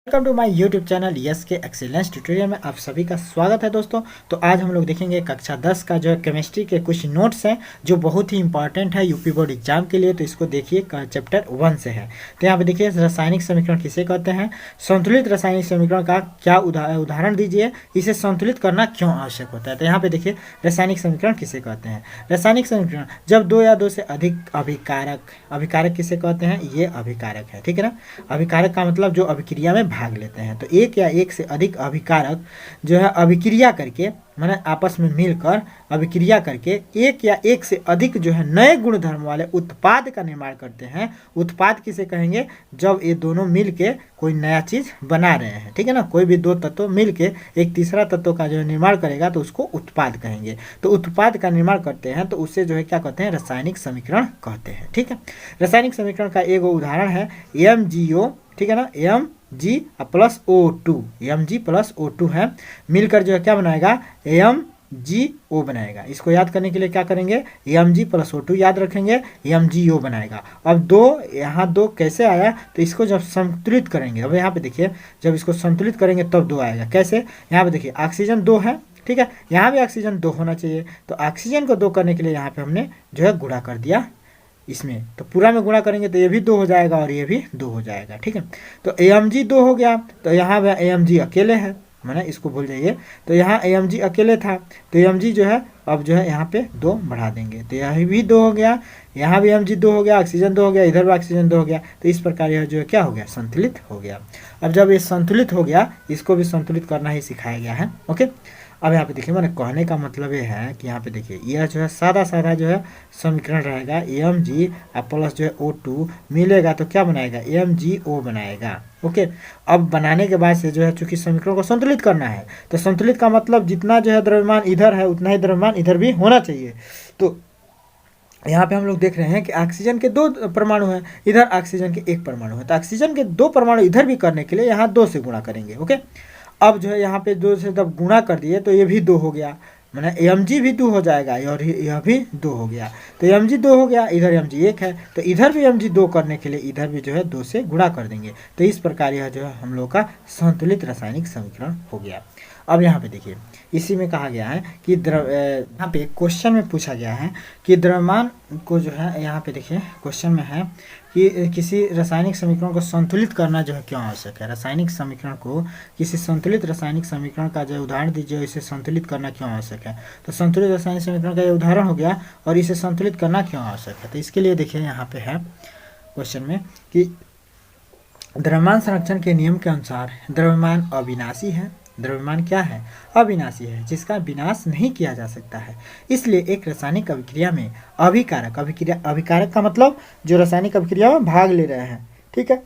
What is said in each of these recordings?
Welcome to my YouTube channel yes K excellence tutorial में आप सभी का स्वागत है दोस्तों। तो आज हम लोग देखेंगे कक्षा 10 का जो है केमिस्ट्री के कुछ नोट्स हैं जो बहुत ही इंपॉर्टेंट है यूपी बोर्ड एग्जाम के लिए। तो इसको देखिए, चैप्टर 1 से है। तो यहाँ पे देखिए रासायनिक समीकरण किसे कहते हैं, संतुलित रासायनिक समीकरण का क्या उदाहरण दीजिए, इसे संतुलित करना क्यों आवश्यक होता है। तो यहाँ पे देखिए रासायनिक समीकरण किसे कहते हैं। रासायनिक समीकरण जब दो या दो से अधिक अभिकारक किसे कहते हैं, ये अभिकारक है, ठीक है ना। अभिकारक का मतलब जो अभिक्रिया में भाग लेते हैं। तो एक या एक से अधिक अभिकारक जो है अभिक्रिया करके माने आपस में मिलकर अभिक्रिया करके एक या एक से अधिक जो है नए गुणधर्म वाले उत्पाद का निर्माण करते हैं। उत्पाद किसे कहेंगे, जब ये दोनों मिलके कोई नया चीज बना रहे हैं, ठीक है ना। कोई भी दो तत्व मिलके एक तीसरा तत्व का जो निर्माण करेगा तो उसको उत्पाद कहेंगे। तो उत्पाद का निर्माण करते हैं तो उससे जो है क्या कहते हैं, रासायनिक समीकरण कहते हैं, ठीक है। रासायनिक समीकरण का एक उदाहरण है MgO, ठीक है ना, Mg plus O2, Mg plus O2 है, मिलकर जो है क्या बनाएगा, MgO बनाएगा। इसको याद करने के लिए क्या करेंगे, Mg प्लस O2 याद रखेंगे, MgO बनाएगा। अब दो यहाँ दो कैसे आया, तो इसको जब संतुलित करेंगे, अब यहाँ पे देखिए जब इसको संतुलित करेंगे तब दो आएगा। कैसे, यहाँ पे देखिए ऑक्सीजन 2 है, ठीक है, यहाँ भी ऑक्सीजन 2 होना चाहिए। तो ऑक्सीजन को 2 करने के लिए यहाँ पे हमने जो है गुणा कर दिया इसमें, तो पूरा में गुणा करेंगे तो ये भी 2 हो जाएगा और ये भी 2 हो जाएगा, ठीक है। तो Mg 2 हो गया, तो यहाँ Mg अकेले है, मैंने इसको भूल जाइए। तो यहाँ Mg अकेले था तो Mg जो है अब जो है यहाँ पे 2 बढ़ा देंगे, तो यहाँ भी 2 हो गया, यहाँ भी Mg 2 हो गया, ऑक्सीजन 2 हो गया, इधर भी ऑक्सीजन 2 हो गया। तो इस प्रकार यह जो है क्या हो गया, संतुलित हो गया। अब जब ये संतुलित हो गया, इसको भी संतुलित करना ही सिखाया गया है, ओके। अब यहाँ पे देखिए मैंने कहने का मतलब ये है कि यहाँ पे देखिए यह जो है सादा जो है समीकरण रहेगा, Mg प्लस जो है O2 मिलेगा तो क्या बनाएगा, MgO बनाएगा, ओके। अब बनाने के बाद से जो है चूंकि समीकरण को संतुलित करना है, तो संतुलित का मतलब जितना जो है द्रव्यमान इधर है उतना ही द्रव्यमान इधर भी होना चाहिए। तो यहाँ पे हम लोग देख रहे हैं कि ऑक्सीजन के 2 परमाणु हैं, इधर ऑक्सीजन के 1 परमाणु है, तो ऑक्सीजन के 2 परमाणु इधर भी करने के लिए यहाँ 2 से गुणा करेंगे, ओके। अब जो है यहाँ पे 2 से जब गुणा कर दिए तो ये भी 2 हो गया, मैंने Mg भी 2 हो जाएगा और यह भी 2 हो गया। तो Mg 2 हो गया, इधर Mg 1 है, तो इधर भी Mg 2 करने के लिए इधर भी जो है 2 से गुणा कर देंगे। तो इस प्रकार यह जो है हम लोग का संतुलित रासायनिक समीकरण हो गया। अब यहाँ पे देखिए इसी में कहा गया है कि यहाँ पे क्वेश्चन में पूछा गया है कि द्रव्यमान को जो है, यहाँ पे देखिए क्वेश्चन में है कि किसी रासायनिक समीकरण को संतुलित करना जो है क्यों आवश्यक है। रासायनिक समीकरण को किसी संतुलित रासायनिक समीकरण का जो उदाहरण दीजिए, इसे संतुलित करना क्यों आवश्यक है। तो संतुलित रासायनिक समीकरण का ये उदाहरण हो गया और इसे संतुलित करना क्यों आवश्यक है। तो इसके लिए देखिए यहाँ पे है क्वेश्चन में कि द्रव्यमान संरक्षण के नियम के अनुसार द्रव्यमान अविनाशी है। द्रव्यमान क्या है, अविनाशी है, जिसका विनाश नहीं किया जा सकता है। इसलिए एक रासायनिक अभिक्रिया में अभिकारक का मतलब जो रासायनिक अभिक्रिया में भाग ले रहे हैं, ठीक है।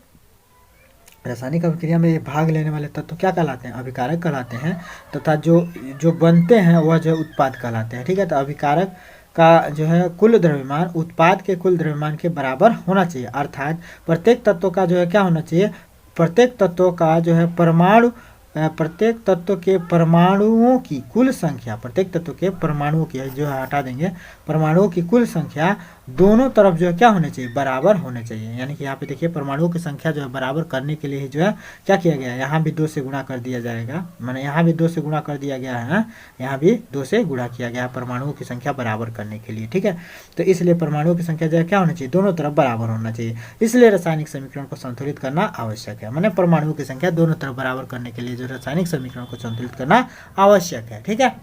रासायनिक अभिक्रिया में भाग लेने वाले तत्व क्या कहलाते हैं, अभिकारक कहलाते हैं, तथा जो बनते हैं वह जो उत्पाद कहलाते हैं, ठीक है। तो अभिकारक का जो है कुल द्रव्यमान उत्पाद के कुल द्रव्यमान के बराबर होना चाहिए, अर्थात प्रत्येक तत्व का जो है क्या होना चाहिए, प्रत्येक तत्व का जो है प्रत्येक तत्व के परमाणुओं की कुल संख्या, प्रत्येक तत्व के परमाणुओं की जो है हटा देंगे, परमाणुओं की कुल संख्या दोनों तरफ जो है क्या होने चाहिए, बराबर होने चाहिए। यानी कि यहाँ पे देखिए परमाणुओं की संख्या जो है बराबर करने के लिए जो है क्या किया गया है, यहाँ भी 2 से गुणा कर दिया जाएगा, मैंने यहाँ भी 2 से गुणा कर दिया गया है, यहाँ भी 2 से गुणा किया गया है परमाणुओं की संख्या बराबर करने के लिए, ठीक है। तो इसलिए परमाणुओं की संख्या जो है क्या होनी चाहिए, दोनों तरफ बराबर होना चाहिए। इसलिए रासायनिक समीकरण को संतुलित करना आवश्यक है, मैंने परमाणुओं की संख्या दोनों तरफ बराबर करने के लिए जो रासायनिक समीकरण को संतुलित करना आवश्यक है, ठीक है।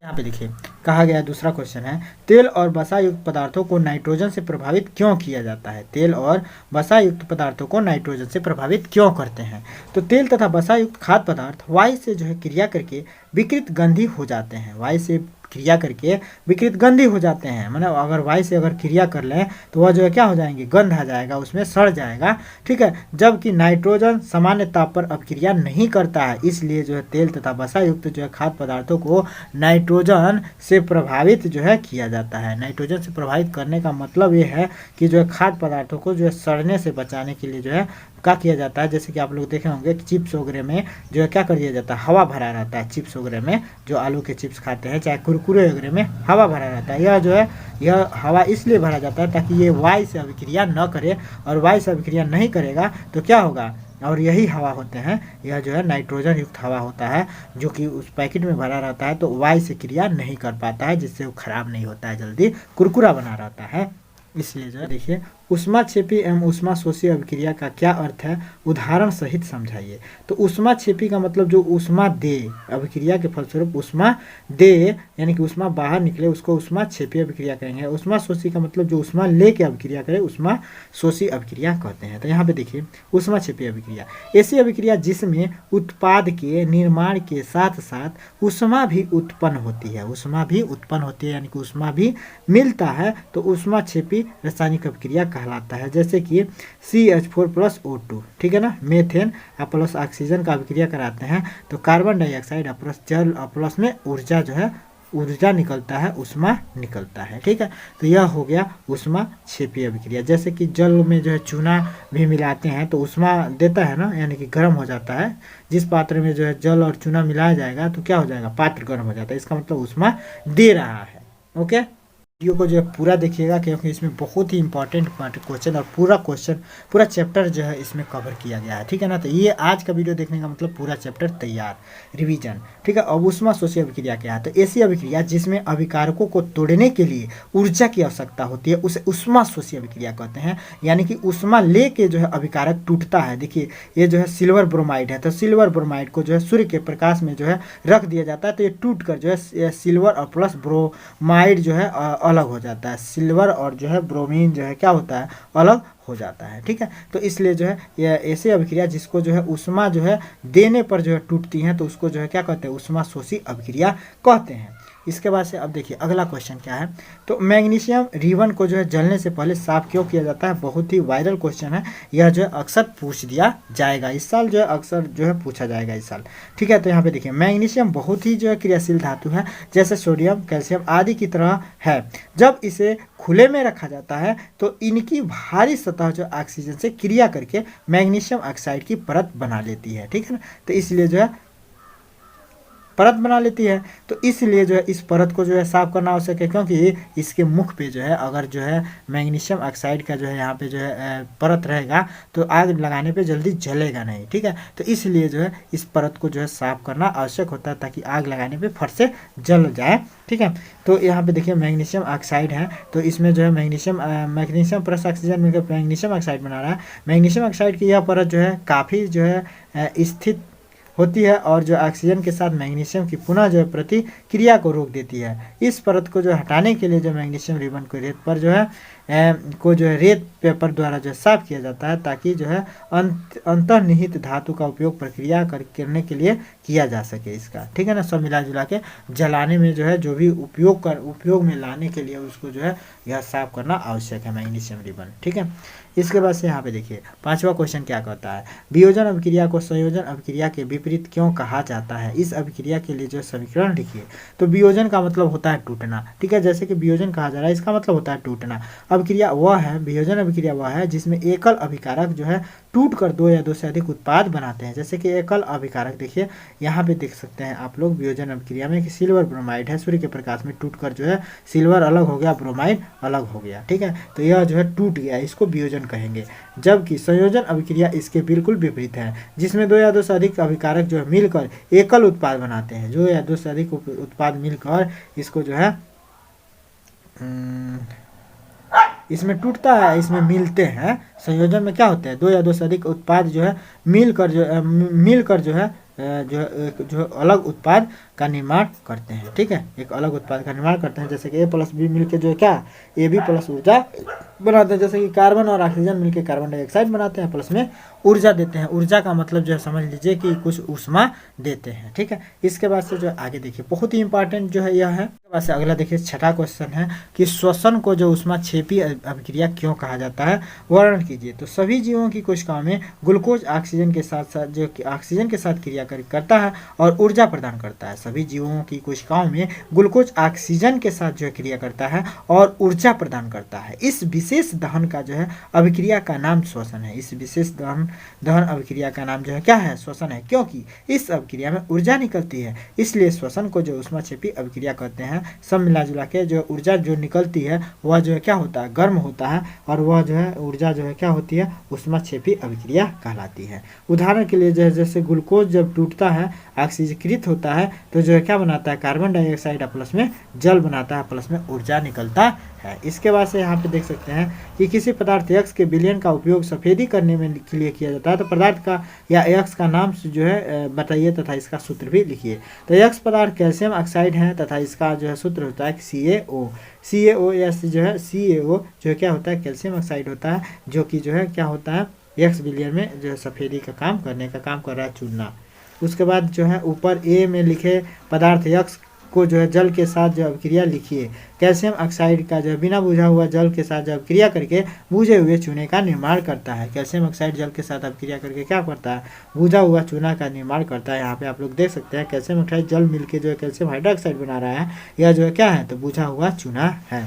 यहाँ पे देखिए कहा गया दूसरा क्वेश्चन है, तेल और वसा युक्त पदार्थों को नाइट्रोजन से प्रभावित क्यों किया जाता है। तेल और वसा युक्त पदार्थों को नाइट्रोजन से प्रभावित क्यों करते हैं। तो तेल तथा वसा युक्त खाद्य पदार्थ वायु से जो है क्रिया करके विकृत गंधी हो जाते हैं, वायु से क्रिया करके विकृत गंधी हो जाते हैं, मतलब अगर वायु से अगर क्रिया कर लें तो वह जो है क्या हो जाएंगे, गंध आ जाएगा, उसमें सड़ जाएगा, ठीक है। जबकि नाइट्रोजन सामान्य ताप पर अपक्रिया नहीं करता है, इसलिए जो है तेल तथा वसा युक्त जो है खाद्य पदार्थों को नाइट्रोजन से प्रभावित जो है किया जाता है। नाइट्रोजन से प्रभावित करने का मतलब ये है कि जो है खाद्य पदार्थों को जो है सड़ने से बचाने के लिए जो है क्या किया जाता है, जैसे कि आप लोग देखे होंगे कि चिप्स वगैरह में जो है क्या कर दिया जाता है, हवा भरा रहता है। चिप्स वगैरह में जो आलू के चिप्स खाते हैं, चाहे कुरकुरे वगैरह में हवा भरा रहता है। यह जो है यह हवा इसलिए भरा जाता है ताकि ये वायु से अभिक्रिया न करे, और वायु से अभिक्रिया नहीं करेगा तो क्या होगा, और यही हवा होते हैं, यह जो है नाइट्रोजन युक्त हवा होता है जो कि उस पैकेट में भरा रहता है, तो वायु से क्रिया नहीं कर पाता है, जिससे वो खराब नहीं होता है, जल्दी कुरकुरा बना रहता है। इसलिए जो है देखिए, ऊष्माक्षेपी एवं ऊष्माशोषी अभिक्रिया का क्या अर्थ है, उदाहरण सहित समझाइए। तो ऊष्माक्षेपी का मतलब जो ऊष्मा दे, अभिक्रिया के फलस्वरूप ऊष्मा दे यानी कि ऊष्मा बाहर निकले, उसको ऊष्माक्षेपी अभिक्रिया कहेंगे। ऊष्माशोषी का मतलब जो ऊष्मा लेके अभिक्रिया करे, ऊष्माशोषी अभिक्रिया कहते हैं। तो यहाँ पे देखिए, ऊष्माक्षेपी अभिक्रिया ऐसी अभिक्रिया जिसमें उत्पाद के निर्माण के साथ साथ ऊष्मा भी उत्पन्न होती है, ऊष्मा भी उत्पन्न होती है यानी कि ऊष्मा भी मिलता है, तो ऊष्माक्षेपी रासायनिक अभिक्रिया कहलाता है। जैसे कि CH4+O2, ठीक है ना, मेथेन प्लस ऑक्सीजन का अभिक्रिया कराते हैं तो कार्बन डाइऑक्साइड प्लस जल प्लस में ऊर्जा जो है, ऊर्जा निकलता है, ऊष्मा निकलता है, ठीक है। तो यह हो गया ऊष्माक्षेपी अभिक्रिया। जैसे कि जल में जो है चूना भी मिलाते हैं तो ऊष्मा देता है ना, यानी कि गर्म हो जाता है। जिस पात्र में जो है जल और चूना मिलाया जाएगा तो क्या हो जाएगा, पात्र गर्म हो जाता है, इसका मतलब ऊष्मा दे रहा है। ओके, वीडियो को जो है पूरा देखिएगा क्योंकि इसमें बहुत ही इंपॉर्टेंट क्वेश्चन और पूरा चैप्टर जो है इसमें कवर किया गया है, ठीक है ना। तो ये आज का वीडियो देखने का मतलब पूरा चैप्टर तैयार, रिवीजन, ठीक है। अब ऊष्माशोषी अभिक्रिया क्या है, तो ऐसी अभिक्रिया जिसमें अभिकारकों को तोड़ने के लिए ऊर्जा की आवश्यकता होती है उसे ऊष्माशोषी अभिक्रिया कहते हैं। यानी कि ऊष्मा ले के जो है अभिकारक टूटता है। देखिए ये जो है सिल्वर ब्रोमाइड है, तो सिल्वर ब्रोमाइड को जो है सूर्य के प्रकाश में जो है रख दिया जाता है, तो ये टूट कर जो है सिल्वर और प्लस ब्रोमाइड जो है अलग हो जाता है। सिल्वर और जो है ब्रोमीन जो है क्या होता है, अलग हो जाता है, ठीक है। तो इसलिए जो है यह ऐसी अभिक्रिया जिसको जो है ऊष्मा जो है देने पर जो है टूटती हैं, तो उसको जो है क्या कहते हैं, ऊष्माशोषी अभिक्रिया कहते हैं। इसके बाद से अब देखिए अगला क्वेश्चन क्या है, तो मैग्नीशियम रिबन को जो है जलने से पहले साफ क्यों किया जाता है। बहुत ही वायरल क्वेश्चन है, यह जो है अक्सर पूछ दिया जाएगा इस साल, जो है अक्सर जो है पूछा जाएगा इस साल, ठीक है। तो यहाँ पे देखिए मैग्नीशियम बहुत ही जो है क्रियाशील धातु है, जैसे सोडियम, कैल्शियम आदि की तरह है। जब इसे खुले में रखा जाता है तो इनकी भारी सतह जो ऑक्सीजन से क्रिया करके मैग्नीशियम ऑक्साइड की परत बना लेती है, ठीक है ना। तो इसलिए जो है परत बना लेती है, तो इसलिए जो है इस परत को जो है साफ करना आवश्यक है, क्योंकि इसके मुख पे जो है अगर जो है मैग्नीशियम ऑक्साइड का जो है यहाँ पे जो है परत रहेगा तो आग लगाने पे जल्दी जलेगा नहीं, ठीक है। तो इसलिए जो है इस परत को जो है साफ करना आवश्यक होता है ताकि आग लगाने पे फट से जल जाए, ठीक है। तो यहाँ पे देखिए मैग्नीशियम ऑक्साइड है, तो इसमें जो है मैग्नीशियम प्लस ऑक्सीजन मिलकर मैग्नीशियम ऑक्साइड बना रहा है। मैग्नीशियम ऑक्साइड की यह परत जो है काफ़ी जो है स्थित होती है और जो ऑक्सीजन के साथ मैग्नीशियम की पुनः जो है प्रतिक्रिया को रोक देती है। इस परत को जो हटाने के लिए जो मैग्नीशियम रिबन को रेत पर जो है रेत पेपर द्वारा जो साफ किया जाता है, ताकि जो है अंतर्निहित धातु का उपयोग प्रक्रिया करने के लिए किया जा सके इसका, ठीक है ना। सब मिला जुला के जलाने में जो है जो भी उपयोग में लाने के लिए उसको जो है यह साफ करना आवश्यक है, मैग्नीशियम रिबन, ठीक है। इसके बाद से यहाँ पे देखिए पांचवा क्वेश्चन क्या कहता है, वियोजन अभिक्रिया को संयोजन अभिक्रिया के विपरीत क्यों कहा जाता है। इस अभिक्रिया के लिए जो समीकरण लिखिए। तो वियोजन का मतलब होता है टूटना, ठीक है। जैसे कि वियोजन कहा जा रहा है, इसका मतलब होता है टूटना। अभिक्रिया वह है, वियोजन अभिक्रिया वह है जिसमें एकल अभिकारक जो है टूट कर दो या दो से अधिक उत्पाद बनाते हैं। जैसे कि एकल अभिकारक देखिए यहाँ पे देख सकते हैं आप लोग वियोजन अभिक्रिया में कि सिल्वर ब्रोमाइड है, सूर्य के प्रकाश में टूटकर जो है सिल्वर अलग हो गया, ब्रोमाइड अलग हो गया, ठीक है। तो यह जो है टूट गया, इसको वियोजन कहेंगे। जबकि संयोजन अभिक्रिया इसके बिल्कुल विपरीत है, जिसमें दो या दो से अधिक अभिकारक जो है मिलकर एकल उत्पाद बनाते हैं। जो या दो से अधिक उत्पाद मिलकर इसको जो है इसमें टूटता है, इसमें मिलते हैं। संयोजन में क्या होता है, दो या दो से अधिक उत्पाद जो है मिलकर जो है जो अलग उत्पाद का निर्माण करते हैं, ठीक है। एक अलग उत्पाद का निर्माण करते हैं, जैसे कि A+B मिलकर जो है क्या AB+ ऊर्जा बनाते हैं। जैसे कि कार्बन और ऑक्सीजन मिलकर कार्बन डाइऑक्साइड बनाते हैं, प्लस में ऊर्जा देते हैं। ऊर्जा का मतलब जो है समझ लीजिए कि कुछ ऊष्मा देते हैं, ठीक है। इसके बाद से जो आगे देखिए बहुत ही इंपॉर्टेंट जो है यह है। इसके बाद से अगला देखिए छठा क्वेश्चन है कि श्वसन को जो ऊष्माक्षेपी अभिक्रिया क्यों कहा जाता है, वर्णन कीजिए। तो सभी जीवों की कोशिकाओं में ग्लूकोज ऑक्सीजन के साथ क्रिया करता है और ऊर्जा प्रदान करता है। सभी जीवों की कोशिकाओं में ग्लूकोज ऑक्सीजन के साथ जो है क्रिया करता है और ऊर्जा प्रदान करता है। इस विशेष दहन का जो है अभिक्रिया का नाम श्वसन है। इस विशेष दहन अभिक्रिया का नाम जो है क्या है? श्वसन है, क्योंकि इस अभिक्रिया में ऊर्जा निकलती है, इसलिए श्वसन को जो ऊष्माक्षेपी अभिक्रिया कहते हैं। सब मिला जुला के जो ऊर्जा जो निकलती है वह जो है क्या होता है? गर्म होता है, और वह जो है ऊर्जा जो है क्या होती है? ऊष्माक्षेपी अभिक्रिया कहलाती है। उदाहरण के लिए जैसे ग्लूकोज जब टूटता है, ऑक्सीकृत होता है, तो जो है क्या बनाता है? कार्बन डाइऑक्साइड प्लस में जल बनाता है, प्लस में ऊर्जा निकलता है। इसके बाद से यहाँ पे देख सकते हैं कि किसी पदार्थ X के विलयन का उपयोग सफेदी करने में के लिए किया जाता है, तो पदार्थ का या X का नाम जो है बताइए तथा इसका सूत्र भी लिखिए। तो X पदार्थ कैल्शियम ऑक्साइड है तथा इसका जो है सूत्र होता है CaO। CaOS जो है CaO जो है क्या होता है? कैल्शियम ऑक्साइड होता है, जो कि जो है क्या होता है? X विलयन में जो है सफेदी का काम करने का काम कर रहा है, चुनना। उसके बाद जो है ऊपर A में लिखे पदार्थ X को जो है जल के साथ जो अभिक्रिया लिखिए। कैल्शियम ऑक्साइड का जो है बिना बुझा हुआ जल के साथ जो अभिक्रिया करके बुझे हुए चूने का निर्माण करता है। कैल्शियम ऑक्साइड जल के साथ अभिक्रिया करके क्या करता है? बुझा हुआ चूना का निर्माण करता है। यहाँ पे आप लोग देख सकते हैं कैल्शियम ऑक्साइड जल मिलके जो है कैल्शियम हाइड्रोक्साइड बना रहा है, यह जो है क्या है? तो बुझा हुआ चूना है।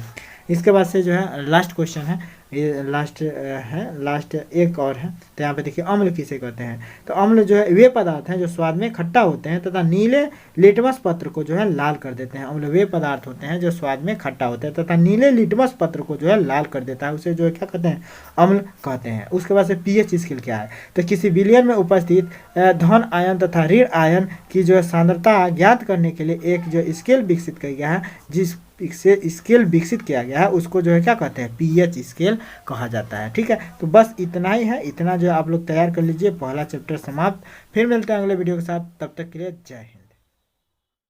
इसके बाद से जो है लास्ट क्वेश्चन है, ये लास्ट एक और है। तो यहाँ पे देखिए अम्ल किसे कहते हैं? तो अम्ल जो है वे पदार्थ हैं जो स्वाद में खट्टा होते हैं तथा नीले लिटमस पत्र को जो है लाल कर देते हैं। अम्ल वे पदार्थ होते हैं जो स्वाद में खट्टा होते हैं तथा नीले लिटमस पत्र को जो है लाल कर देता है, उसे जो है क्या कहते हैं? अम्ल कहते हैं। उसके बाद से पीएच स्केल क्या है? तो किसी विलयन में उपस्थित धन आयन तथा ऋण आयन की जो है सांद्रता ज्ञात करने के लिए एक जो स्केल विकसित किया गया है, जिस से स्केल विकसित किया गया है उसको जो है क्या कहते हैं? पीएच स्केल कहा जाता है। ठीक है, तो बस इतना ही है, इतना जो आप लोग तैयार कर लीजिए, पहला चैप्टर समाप्त। फिर मिलते हैं अगले वीडियो के साथ, तब तक के लिए जय हिंद।